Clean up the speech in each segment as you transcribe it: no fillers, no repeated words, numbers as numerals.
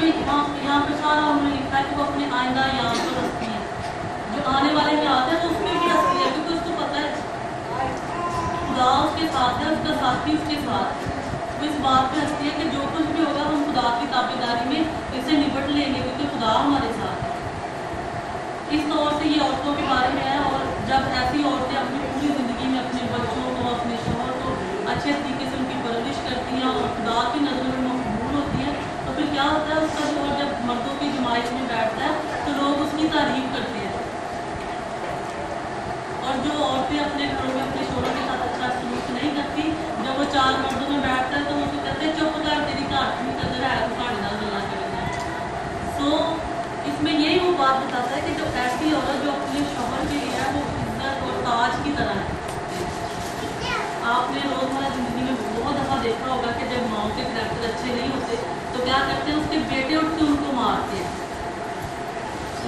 में यहाँ पे सारा उन्होंने लिखा है कि वो अपने आइंदा याम को हंसती है, जो आने वाले हालात है तो उसमें भी हंसती है, क्योंकि उसको पता है खुदा उसके साथ है, उसका साथी उसके साथ है। वो इस बात पे हंसती है कि जो कुछ भी होगा हम खुदा की ताबेदारी में इससे निपट लेंगे, क्योंकि खुदा हमारे साथ है। इस तौर से ये औरतों के बारे में है। और जब ऐसी औरतें अपनी पूरी ज़िंदगी में अपने बच्चों को, अपने शौहर को अच्छे तरीके से उनकी परवरिश करती हैं और खुदा की नज़र में मकबूल होती हैं, तो फिर क्या होता है, उसका शौहर जब मर्दों की जमात में बैठता है तो लोग उसकी तारीफ करते हैं। और जो औरतें अपने घरों में अपने शौहरों के साथ अच्छा सलूक नहीं करती, जब वो चार मर्दों में बैठता है तो वो कहते हैं चुप कर, तेरी घाट की कदर है तो घाटे नाल गल्लां करना है। सो इसमें यही वो बात बताता है कि जो ऐसी औरत जो अपने शौहर के लिए है वो इज्जत और ताज की तरह है। आपने रोज़मर्रा ज़िंदगी में बहुत दफ़ा देखा होगा कि जब माओ के करैक्टर अच्छे नहीं होते तो क्या करते हैं, उसके बेटे उठ के उनको मारते हैं।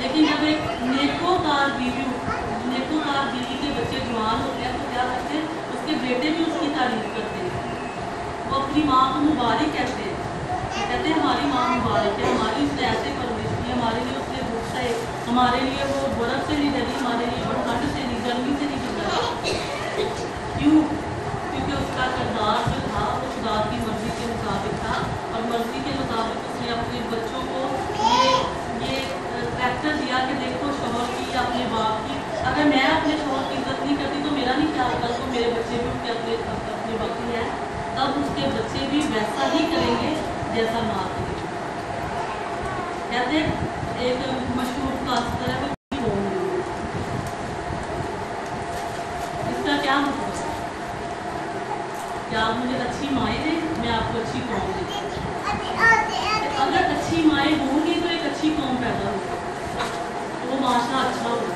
लेकिन जब एक नेकोकार बीवी के बच्चे जवान होते हैं तो क्या करते हैं, उसके बेटे भी उसकी तारीफ करते हैं। वो अपनी माँ को मुबारक कहते हैं, कहते हैं हमारी माँ मुबारक है, हमारी उसने ऐसे परवरिश की, हमारे लिए उसने दुख सहे, हमारे लिए वो बर्फ़ से नहीं डरी, हमारे लिए वो ठंड से नहीं, गर्मी से नहीं डरा। क्यों? क्योंकि उसका किरदार जो था वो खुदा की मर्ज़ी के मुताबिक था, और मर्ज़ी के मुताबिक उसने अपने बच्चों को ये फैक्टर दिया कि देखो शौहर की या अपने बाप की, अगर मैं अपने शौहर की इज्जत नहीं करती तो मेरा नहीं ख्याल, कल को मेरे बच्चे भी उठ के अपने वक्त है तब उसके बच्चे भी वैसा ही करेंगे जैसा माँ करेगी। कहते एक मशहूर कास्टर है, इसका क्या मतलब है? क्या आप मुझे अच्छी माएँ दें, मैं आपको अच्छी कौम दें। अगर अच्छी माएँ होंगी तो एक अच्छी कौम पैदा होगी, तो वो माशा अच्छा होगा।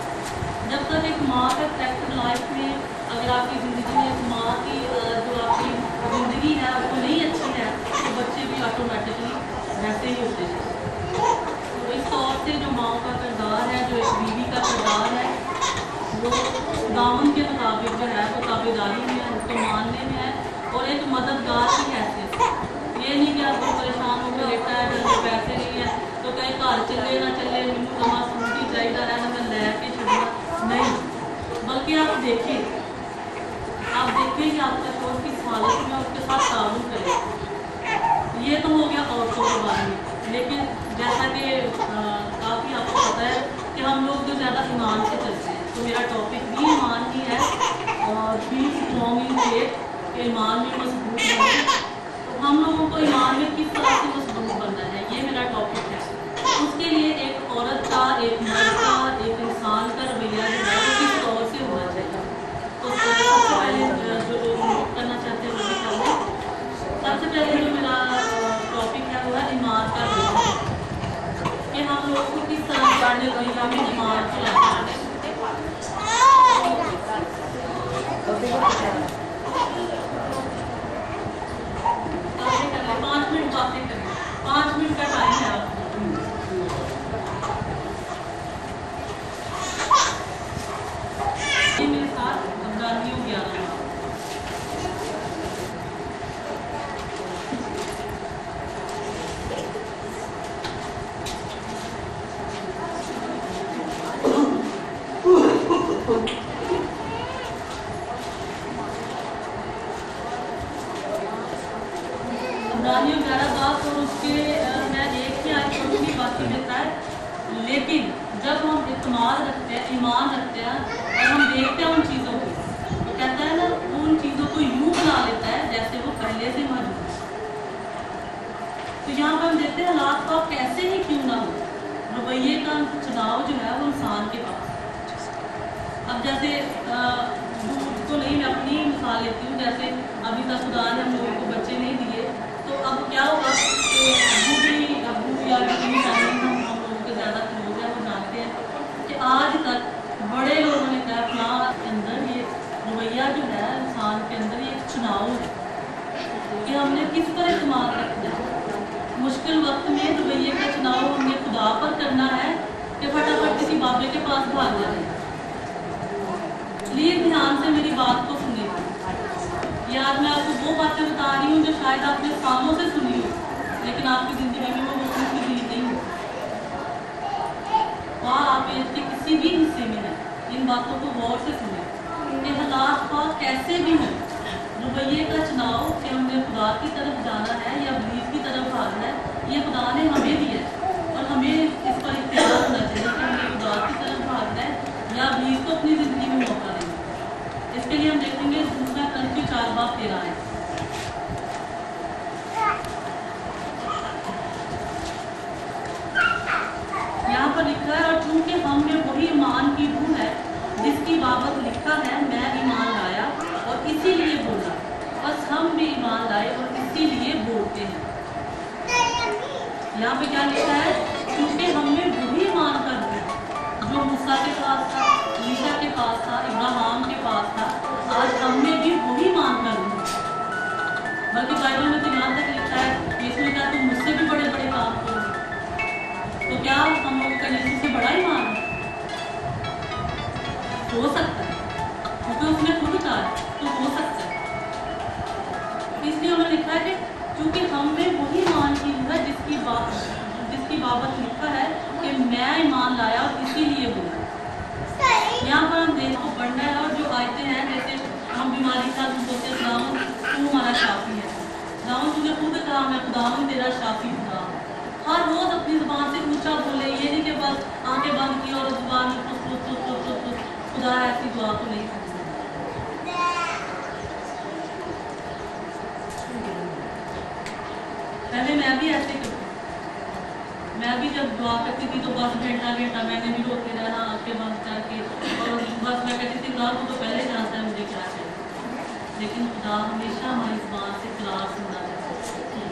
जब तक एक माँ का कैरेक्टर लाइफ में, अगर आपकी ज़िंदगी में एक माँ की जो आपकी ज़िंदगी है वो नहीं अच्छी है तो बच्चे भी ऑटोमेटिकली वैसे ही होते हैं। तो इस तौर से जो माँ का किरदार है, जो एक बीवी का किरदार है, वो दामन के मुताबिक जो है वो ताबेदारी में है, उसको मानने में है, और एक मददगार की हैसियत। ये नहीं कि आपको परेशान होकर लेटा है, जब पैसे नहीं है तो कहीं घर चले ना चले, मैनू नवा सूट ही चाहिए है ना मैं लैके छड़ना नहीं, बल्कि आप देखें कि आपका शौहर किस हालत में उसके साथ ताल्लुक करें। ये तो हो गया औरतों के बारे में। लेकिन जैसा कि काफ़ी आपको पता है कि हम लोग जो ज़्यादा ईमान से चलते हैं, तो मेरा टॉपिक भी ईमान ही है, और बी स्ट्रॉन्ग इन फेथ, कि ईमान में मजबूत है। तो हम लोगों को ईमान में किस तरह से मजबूत बनना है, ये मेरा टॉपिक है। उसके लिए एक औरत का, एक मर्द का, एक इंसान का रवैया जो है वो किस तौर से होना चाहिए। तो सबसे पहले जो लोग नोट करना चाहते हैं वो भी कर लें। सबसे पहले जो मेरा टॉपिक है वो है ईमान का रवैया, कि हम लोगों को किस तरह से अपने रवैया में ईमान को लाना है। 5 मिनट बातें करें, 5 मिनट का टाइम है आपको। मेरे साथ अफगानियों 11 बात, और उसके मैं एक ही आज करूँगी, बाकी देता है। लेकिन जब हम इत्मीनान रखते हैं, ईमान रखते हैं, और हम देखते हैं उन चीज़ों को, तो कहता है ना, उन चीज़ों को यूँ बना लेता है जैसे वो पहले से मौजूद है। तो यहाँ पर हम देखते हैं हालात का कैसे ही क्यों ना हो, रवैये का चुनाव जो है वो इंसान के पास। अब जैसे तो नहीं, मैं अपनी मिसाल लेती हूँ। जैसे अभी तक खुदा ने हम लोगों को बच्चे नहीं दिए, तो अब क्या होगा कि अबू या बीवी हम लोगों के ज़्यादा क्लोज है, वो जानते हैं कि आज तक बड़े लोगों ने कहा फलां के अंदर ये रवैया जो है इंसान के अंदर ये एक चुनाव है कि हमने किस पर इत्मीनान रखना है। मुश्किल वक्त में रवैये का चुनाव हमने खुदा पर करना है कि फटाफट किसी बाबे के पास भाग जाए। प्लीज़ ध्यान से मेरी बात को सुनिए। यार मैं आपको वो बातें बता रही हूँ जो शायद आपने सालों से सुनी हो, लेकिन आपकी ज़िंदगी में वो उसकी दी नहीं ख्वाह आप एज के किसी भी हिस्से में हैं, इन बातों को गौर से सुने कि हालात ख्वाह कैसे भी हैं, रवैये का चुनाव कि हमने खुदा की तरफ जाना है या इब्लीस की तरफ भागना है, ये खुदा ने हमें दिया है और हमें इस पर इख्तियार होना चाहिए कि हमें खुदा की तरफ भागना है या इब्लीस को अपनी ज़िंदगी में मौका देना है। इसके लिए हम देखेंगे दूसरा Corinthiयों 4:13 है। यहाँ पर लिखा है, और चूंकि हम में वही ईमान की रूह है जिसकी बाबत लिखा है, मैं ईमान लाया और इसीलिए बोला, बस हम भी ईमान लाए और इसीलिए बोलते हैं। यहाँ पे क्या लिखा है? क्योंकि हम में वही ईमान का रूह है जो मूसा के पास था, ईसा के पास था, इब्राहिम के पास था, आज हम में भी वही ईमान का रूह है। बल्कि बाइबल में तो यहाँ तक लिखा है, यीशु ने कहा तुम मुझसे भी बड़े बड़े काम करोगे। तो क्या हम लोग का यीशु से बड़ा ईमान है? हो सकता है, क्योंकि उसने खुद कहा है, तो हो सकता है। इसलिए उन्होंने लिखा है कि क्योंकि हम में वही ईमान की रूह है जिसकी बाबत लिखा है कि मैं ईमान लाया और इसीलिए बोला। यहाँ पर हम देश को पढ़ना है, और जो आयतें हैं, जैसे हम बीमारी का बोलते हैं खुदावन तू हमारा शाफी है, खुदावन तुझे खुद कहा मैं खुदावन तेरा शाफी खुदा। हर रोज अपनी जुबान से ऊंचा बोले, ये नहीं कि बस आंखें बंद की और जुबान में खुदा ऐसी दुआ तो नहीं सकती। पहले मैं भी ऐसे करती, मैं भी जब दुआ करती थी तो बस घंटा घंटा मैंने भी रोके रहना आंखें बंद करके, और बस मैं कहती थी खुदा तो पहले जानता है मुझे क्या चाहिए। लेकिन खुदा हमेशा हमारी जुबान से इकरार सुनना चाहता है।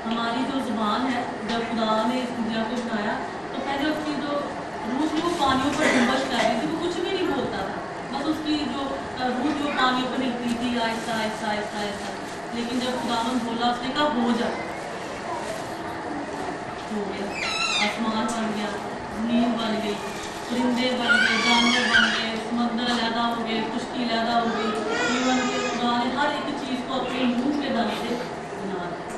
हमारी जो जुबान है, जब खुदा ने इस दुनिया को बनाया तो पहले उसकी जो रूह थी वो पानियों पर जुम्बश कर रही थी, वो कुछ भी नहीं बोलता था, बस उसकी जो रूह थी वो पानियों पर निकली थी आहिस्ता आहिस्ता आहिस्ता आहिस्ता। लेकिन जब खुदावन बोला उसने कहा हो जा, हो गया, आसमान बन गया, नींद बन गई, परिंदे बन गए, जानवर बन गए, समंदर अलहदा हो गए, खुश्की अलहदा हो गई, जीवन के खुदा ने हर एक चीज़ को अपने मुंह के दम से बना दिया।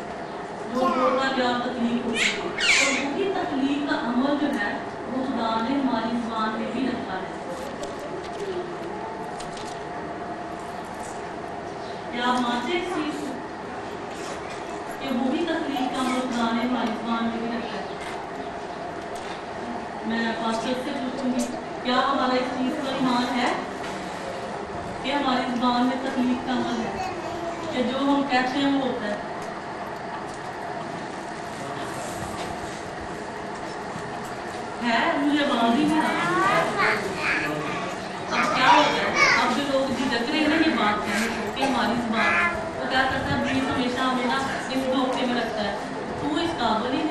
जो बोलता गया तकलीफ होती है, और वही तकलीफ का अमल जो है वो खुदा ने हमारी जुबान में भी रखा है। क्या आप मानते हैं इस चीज़ को कि वही तकलीफ का अमल खुदा ने हमारी जुबान में भी रखा है? मैं पास्टर से पूछूंगी, क्या हमारा इस चीज़ पर ईमान है कि हमारी जुबान में तकलीफ का अमल है, कि जो हम कहते हैं वो होता है? मुझे आवाज ही नहीं आ रही। अब क्या होता है, अब जो लोग झिझक रहे हैं ना ये बात कहने को कि हमारी जुबान, वो क्या करता है, बीच हमेशा हमें ना इस धोखे में रखता है, तू इस काबिल ही